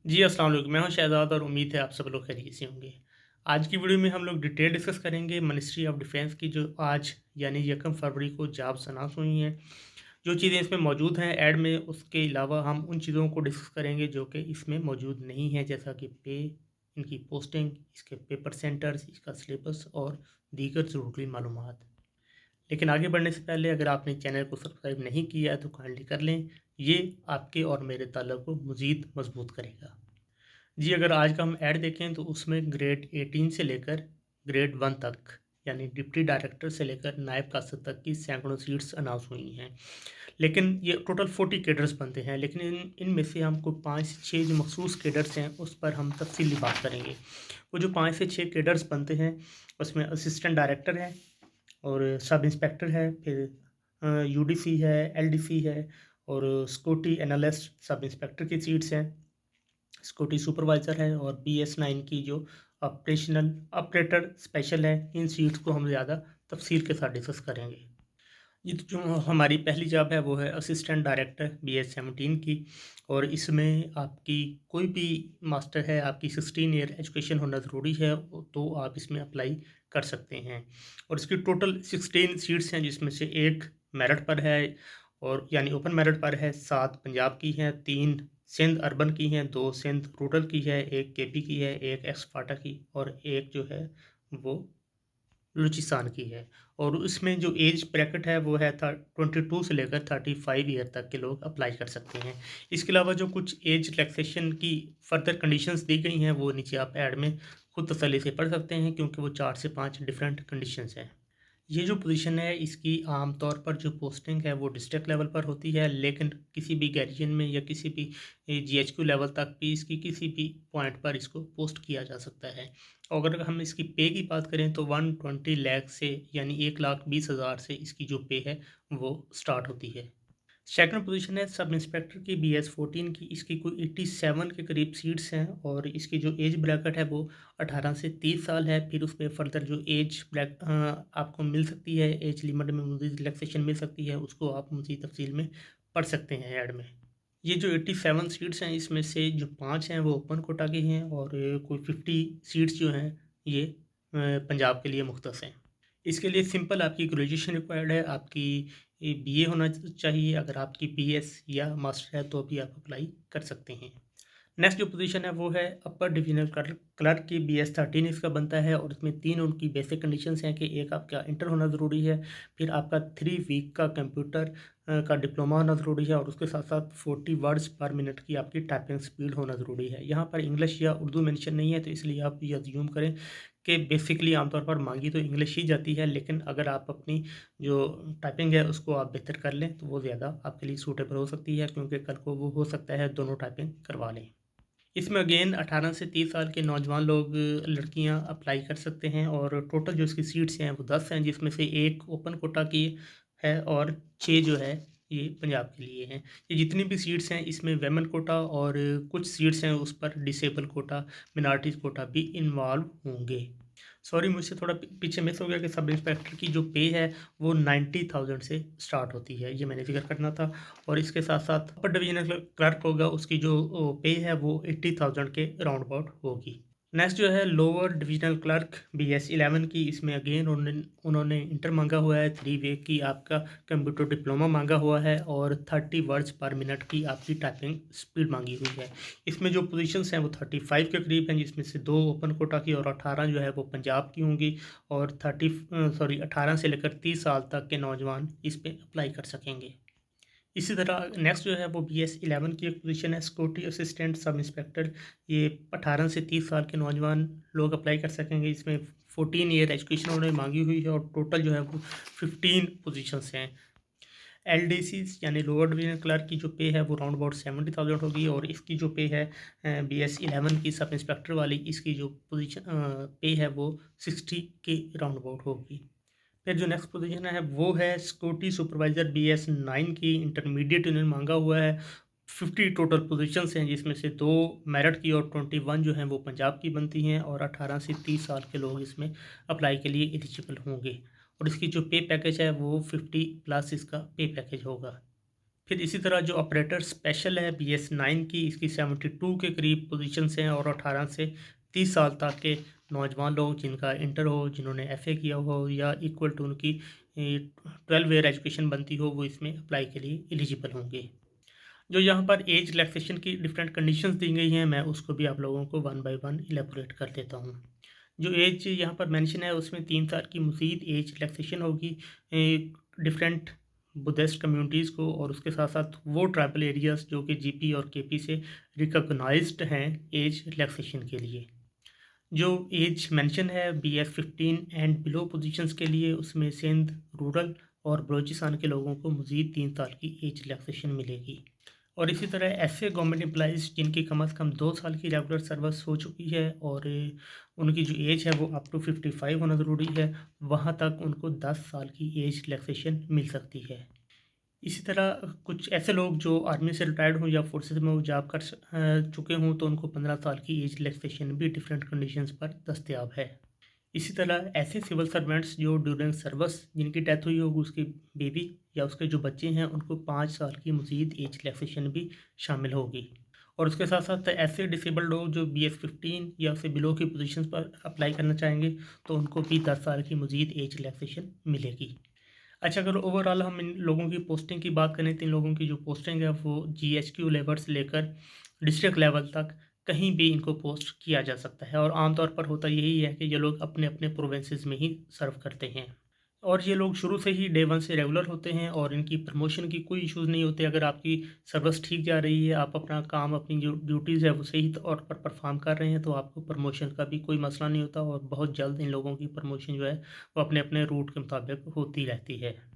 जी, अस्सलाम वालेकुम। मैं हूँ शहज़ाद और उम्मीद है आप सब लोग खैरियत से होंगे। आज की वीडियो में हम लोग डिटेल डिस्कस करेंगे मिनिस्ट्री ऑफ डिफेंस की जो आज यानी 1 फरवरी को जॉब्स अनाउंस हुई हैं। जो चीज़ें इसमें मौजूद हैं ऐड में, उसके अलावा हम उन चीज़ों को डिस्कस करेंगे जो कि इसमें मौजूद नहीं है, जैसा कि पे, इनकी पोस्टिंग, इसके पेपर सेंटर्स, इसका सिलेबस और दीगर ज़रूरी मालूमात। लेकिन आगे बढ़ने से पहले अगर आपने चैनल को सब्सक्राइब नहीं किया है तो काइंडली कर लें। ये आपके और मेरे ताल्लुक को मज़ीद मज़बूत करेगा। जी, अगर आज का हम ऐड देखें तो उसमें ग्रेड 18 से लेकर ग्रेड 1 तक यानी डिप्टी डायरेक्टर से लेकर नायब कासद तक की सैकड़ों सीट्स अनाउंस हुई हैं। लेकिन ये टोटल 40 कैडर्स बनते हैं, लेकिन इनमें से हमको 5 से 6 जो मखसूस कैडर्स हैं उस पर हम तफसीली बात करेंगे। वो जो 5 से 6 कैडर्स बनते हैं उसमें असिस्टेंट डायरेक्टर है और सब इंस्पेक्टर है, फिर यूडीसी है, एलडीसी है और सिक्योरिटी एनालिस्ट सब इंस्पेक्टर की सीट्स हैं। सिक्योरिटी सुपरवाइज़र है और BS9 की जो ऑपरेशनल ऑपरेटर स्पेशल है, इन सीट्स को हम ज़्यादा तफसील के साथ डिस्कस करेंगे। ये तो जो हमारी पहली जॉब है वो है असिस्टेंट डायरेक्टर BS17 की, और इसमें आपकी कोई भी मास्टर है, आपकी 16 ईयर एजुकेशन होना ज़रूरी है, तो आप इसमें अप्लाई कर सकते हैं। और इसकी टोटल 16 सीट्स हैं, जिसमें से एक मेरिट पर है और यानी ओपन मेरिट पर है, 7 पंजाब की हैं, 3 सिंध अर्बन की हैं, 2 सिंध रूरल की है, 1 KP की है, 1 एक्स-फाटा की और 1 जो है वो बलूचिस्तान की है। और उसमें जो एज ब्रैकेट है वो है 22 से लेकर 35 ईयर तक के लोग अप्लाई कर सकते हैं। इसके अलावा जो कुछ एज रिलैक्सेशन की फर्दर कंडीशंस दी गई हैं वो नीचे आप ऐड में खुद तसल्ली से पढ़ सकते हैं, क्योंकि वो 4 से 5 डिफरेंट कंडीशंस हैं। ये जो पोजीशन है इसकी आम तौर पर जो पोस्टिंग है वो डिस्ट्रिक्ट लेवल पर होती है, लेकिन किसी भी गैरिजन में या किसी भी GHQ लेवल तक भी इसकी किसी भी पॉइंट पर इसको पोस्ट किया जा सकता है। और अगर हम इसकी पे की बात करें तो 120 लाख से यानी 1,20,000 से इसकी जो पे है वो स्टार्ट होती है। सेकंड पोजीशन है सब इंस्पेक्टर की BS14 की, इसकी कोई 87 के करीब सीट्स हैं और इसकी जो एज ब्रैकेट है वो 18 से 30 साल है। फिर उसपे फर्दर जो एज आपको मिल सकती है, एज लिमिट में मज़ीद रिलैक्सेशन मिल सकती है, उसको आप मज़ीद तफ़सील में पढ़ सकते हैं ऐड में। ये जो 87 सीट्स हैं इसमें से जो 5 हैं वो ओपन कोटा की हैं और कोई 50 सीट्स जो हैं ये पंजाब के लिए मुख्तस हैं। इसके लिए सिंपल आपकी ग्रेजुएशन रिक्वायर्ड है, आपकी BA होना चाहिए। अगर आपकी BS या मास्टर है तो भी आप अप्लाई कर सकते हैं। नेक्स्ट जो पोजीशन है वो है अपर डिवीजनल क्लर्क की, BS13 इसका बनता है और इसमें 3 उनकी बेसिक कंडीशंस हैं कि एक आपका इंटर होना ज़रूरी है, फिर आपका 3 वीक का कंप्यूटर का डिप्लोमा होना ज़रूरी है और उसके साथ साथ 40 वर्ड्स पर मिनट की आपकी टाइपिंग स्पीड होना ज़रूरी है। यहाँ पर इंग्लिश या उर्दू मेंशन नहीं है, तो इसलिए आप ये अज्यूम करें कि बेसिकली आमतौर पर मांगी तो इंग्लिश ही जाती है, लेकिन अगर आप अपनी जो टाइपिंग है उसको आप बेहतर कर लें तो वो ज़्यादा आपके लिए सूटेबल हो सकती है, क्योंकि कल को वो हो सकता है दोनों टाइपिंग करवा लें। इसमें अगेन 18 से 30 साल के नौजवान लोग, लड़कियां अप्लाई कर सकते हैं और टोटल जो इसकी सीट्स हैं वो 10 हैं, जिसमें से एक ओपन कोटा की है और 6 जो है ये पंजाब के लिए हैं। ये जितनी भी सीट्स हैं इसमें वेमन कोटा और कुछ सीट्स हैं उस पर डिसेबल कोटा, मिनॉरिटीज़ कोटा भी इन्वॉल्व होंगे। सॉरी, मुझसे थोड़ा पीछे मिस हो गया कि सब इंस्पेक्टर की जो पे है वो 90,000 से स्टार्ट होती है, ये मैंने ज़िक्र करना था। और इसके साथ-साथ अपर डिवीज़नल क्लर्क होगा, उसकी जो पे है वो 80,000 के राउंड अबाउट होगी। नेक्स्ट जो है लोअर डिवीज़नल क्लर्क BS11 की, इसमें अगेन उन्होंने इंटर माँगा हुआ है, 3 वीक की आपका कंप्यूटर डिप्लोमा माँगा हुआ है और 30 वर्ड्स पर मिनट की आपकी टाइपिंग स्पीड माँगी हुई है। इसमें जो पोजीशंस हैं वो 35 के करीब हैं, जिसमें से 2 ओपन कोटा की और 18 जो है वो पंजाब की होंगी और 18 से लेकर 30 साल तक के नौजवान इस पे अप्लाई कर सकेंगे। इसी तरह नेक्स्ट जो है वो BS11 की एक पोजीशन है सिक्योरिटी असिस्टेंट सब इंस्पेक्टर। ये 18 से 30 साल के नौजवान लोग अप्लाई कर सकेंगे। इसमें 14 ईयर एजुकेशन उन्होंने मांगी हुई है और टोटल जो है वो 15 पोजीशंस हैं। LDC यानी लोअर डिवीजन क्लर्क की जो पे है वो राउंड अबाउट 70,000 होगी और इसकी जो पे है BS11 की सब इंस्पेक्टर वाली, इसकी जो पोजीशन पे है वो 60 के राउंड अबाउट होगी। फिर जो नेक्स्ट पोजीशन है वो है सिक्योरिटी सुपरवाइज़र BS9 की, इंटरमीडिएट इन्होंने मांगा हुआ है। 50 टोटल पोजीशंस हैं, जिसमें से 2 मेरिट की और 21 जो हैं वो पंजाब की बनती हैं और 18 से 30 साल के लोग इसमें अप्लाई के लिए एलिजिबल होंगे। और इसकी जो पे पैकेज है वो 50 प्लस इसका पे पैकेज होगा। फिर इसी तरह जो ऑपरेटर स्पेशल है BS9 की, इसकी 72 के करीब पोजीशंस हैं और 18 से 30 साल तक के नौजवान लोग जिनका इंटर हो, जिन्होंने FA किया हो या इक्वल टू उनकी 12 ईयर एजुकेशन बनती हो, वो इसमें अप्लाई के लिए एलिजिबल होंगे। जो यहाँ पर एज रिलैक्सेशन की डिफरेंट कंडीशंस दी गई हैं, मैं उसको भी आप लोगों को वन बाय वन इलेबोरेट कर देता हूँ। जो एज यहाँ पर मेंशन है उसमें 3 साल की मज़ीद एज रिलैक्सेशन होगी डिफरेंट बुद्धिस्ट कम्युनिटीज़ को, और उसके साथ साथ वो ट्राइबल एरियाज़ जो कि GP और KP से रिकॉग्नाइज्ड हैं एज रिलैक्सेशन के लिए। जो एज मेंशन है BS15 एंड बिलो पोजीशंस के लिए, उसमें सिंध, रूरल और बलूचिस्तान के लोगों को मज़ीद 3 साल की एज रिलैक्सेशन मिलेगी। और इसी तरह ऐसे गवर्नमेंट एम्प्लॉइज़ जिनकी कम से कम 2 साल की रेगुलर सर्विस हो चुकी है और उनकी जो एज है वो अप टू 55 होना ज़रूरी है, वहाँ तक उनको 10 साल की एज रिलैक्सेशन मिल सकती है। इसी तरह कुछ ऐसे लोग जो आर्मी से रिटायर्ड हों या फोर्सेस में वो जॉब कर चुके हों, तो उनको 15 साल की एज रिलैक्सेशन भी डिफरेंट कंडीशंस पर दस्तयाब है। इसी तरह ऐसे सिविल सर्वेंट्स जो ड्यूरिंग सर्विस जिनकी डेथ हुई होगी, उसकी बेबी या उसके जो बच्चे हैं, उनको 5 साल की मज़ीद एज रिलैक्सेशन भी शामिल होगी। और उसके साथ साथ ऐसे डिसेबल्ड लोग जो BS15 या उससे बिलो की पोजीशंस पर अप्लाई करना चाहेंगे, तो उनको भी 10 साल की मज़ीद एज रिलैक्सेशन मिलेगी। अच्छा, अगर ओवरऑल हम इन लोगों की पोस्टिंग की बात करें, तो इन लोगों की जो पोस्टिंग है वो GHQ लेवल से लेकर डिस्ट्रिक्ट लेवल तक कहीं भी इनको पोस्ट किया जा सकता है, और आमतौर पर होता यही है कि ये लोग अपने अपने प्रोविंसेस में ही सर्व करते हैं। और ये लोग शुरू से ही डे वन से रेगुलर होते हैं और इनकी प्रमोशन की कोई इश्यूज़ नहीं होते। अगर आपकी सर्विस ठीक जा रही है, आप अपना काम, अपनी जो ड्यूटीज़ है वो सही तौर पर परफॉर्म कर रहे हैं, तो आपको प्रमोशन का भी कोई मसला नहीं होता, और बहुत जल्द इन लोगों की प्रमोशन जो है वो अपने अपने रूट के मुताबिक होती रहती है।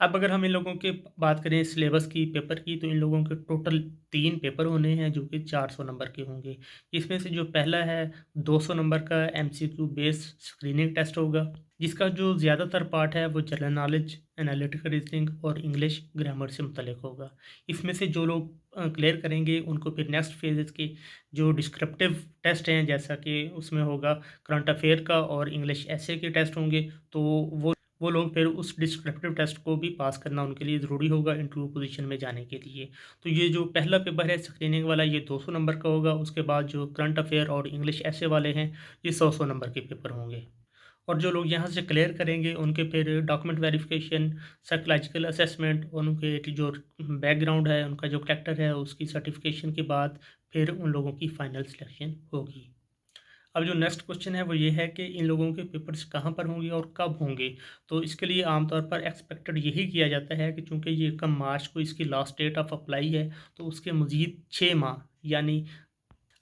अब अगर हम इन लोगों के बात करें सिलेबस की, पेपर की, तो इन लोगों के टोटल 3 पेपर होने हैं जो कि 400 नंबर के होंगे। इसमें से जो पहला है 200 नंबर का MCQ बेस्ड स्क्रीनिंग टेस्ट होगा, जिसका जो ज़्यादातर पार्ट है वो जनरल नॉलेज, एनालिटिकल रीजनिंग और इंग्लिश ग्रामर से मुतल्लिक होगा। इसमें से जो लोग क्लियर करेंगे उनको फिर नेक्स्ट फेजेस के जो डिस्क्रिप्टिव टेस्ट हैं, जैसा कि उसमें होगा करंट अफेयर का और इंग्लिश ऐसे के टेस्ट होंगे, तो वो लोग फिर उस डिस्क्रिप्टिव टेस्ट को भी पास करना उनके लिए ज़रूरी होगा इंटरव्यू पोजीशन में जाने के लिए। तो ये जो पहला पेपर है स्क्रीनिंग वाला, ये 200 नंबर का होगा। उसके बाद जो करंट अफेयर और इंग्लिश ऐसे वाले हैं, ये 100 नंबर के पेपर होंगे। और जो लोग यहाँ से क्लियर करेंगे उनके फिर डॉक्यूमेंट वेरिफिकेशन, साइकोलॉजिकल असेसमेंट, और उनके जो बैकग्राउंड है, उनका जो कैरेक्टर है, उसकी सर्टिफिकेशन के बाद फिर उन लोगों की फ़ाइनल सिलेक्शन होगी। अब जो नेक्स्ट क्वेश्चन है वो ये है कि इन लोगों के पेपर्स कहाँ पर होंगे और कब होंगे? तो इसके लिए आमतौर पर एक्सपेक्टेड यही किया जाता है कि चूँकि ये कम मार्च को इसकी लास्ट डेट ऑफ अप्लाई है, तो उसके मज़ीद 6 माह यानी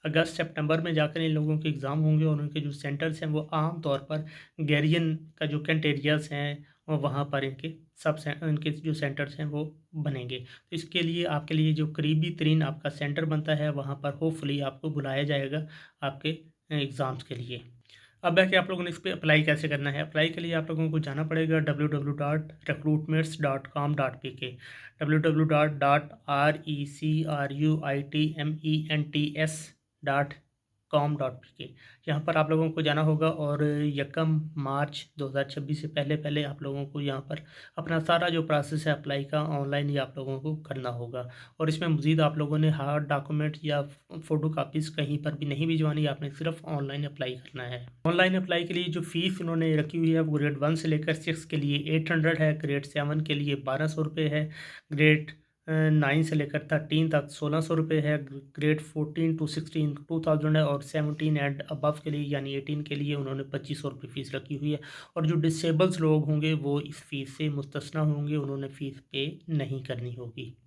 अगस्त सितंबर में जाकर इन लोगों के एग्ज़ाम होंगे, और उनके जो सेंटर्स हैं वो आम तौर पर गैरियन का जो कैंट एरियाज़ हैं वहाँ पर इनके जो सेंटर्स हैं वो बनेंगे। तो इसके लिए आपके लिए जो करीबी तरीन आपका सेंटर बनता है, वहाँ पर होपफुली आपको बुलाया जाएगा आपके एग्ज़ाम्स के लिए। अब है कि आप लोगों ने इस पे अप्लाई कैसे करना है? अप्लाई के लिए आप लोगों को जाना पड़ेगा www.recruitments.com.pk, www.recruitments.com.pk। यहाँ पर आप लोगों को जाना होगा, और 1 मार्च 2026 से पहले पहले आप लोगों को यहाँ पर अपना सारा जो प्रोसेस है अप्लाई का, ऑनलाइन ही आप लोगों को करना होगा। और इसमें मज़ीद आप लोगों ने हार्ड डॉक्यूमेंट या फ़ोटो कापीज़ कहीं पर भी नहीं भिजवानी, आपने सिर्फ ऑनलाइन अप्लाई करना है। ऑनलाइन अप्लाई के लिए जो फ़ीस उन्होंने रखी हुई है वो ग्रेड 1 से लेकर 6 के लिए 800 है, ग्रेड 7 के लिए 1200 रुपये है, ग्रेड 9 से लेकर 13 तक 1600 रुपये है, ग्रेड 14 टू 16 2000 है, और 17 एंड अबव के लिए यानी 18 के लिए उन्होंने 2500 रुपये फ़ीस रखी हुई है। और जो डिसेबल्स लोग होंगे वो इस फ़ीस से मुस्तस्ना होंगे, उन्होंने फ़ीस पे नहीं करनी होगी।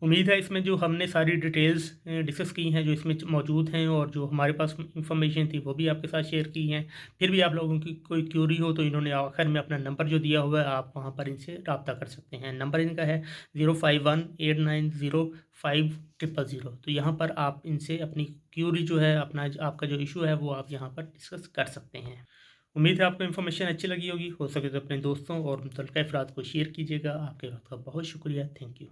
उम्मीद है इसमें जो हमने सारी डिटेल्स डिस्कस की हैं, जो इसमें मौजूद हैं, और जो हमारे पास इंफॉर्मेशन थी वो भी आपके साथ शेयर की हैं। फिर भी आप लोगों की कोई क्यूरी हो तो इन्होंने आखिर में अपना नंबर जो दिया हुआ है, आप वहाँ पर इनसे रब्ता कर सकते हैं। नंबर इनका है 0518905000। तो यहाँ पर आप इनसे अपनी क्यूरी जो है, अपना आपका जो इशू है वो आप यहाँ पर डिस्कस कर सकते हैं। उम्मीद है आपको इन्फॉर्मेशन अच्छी लगी होगी। हो सके तो अपने दोस्तों और मुतल्लिक़ अफ़राद को शेयर कीजिएगा। आपके वक्त का बहुत शुक्रिया। Thank you.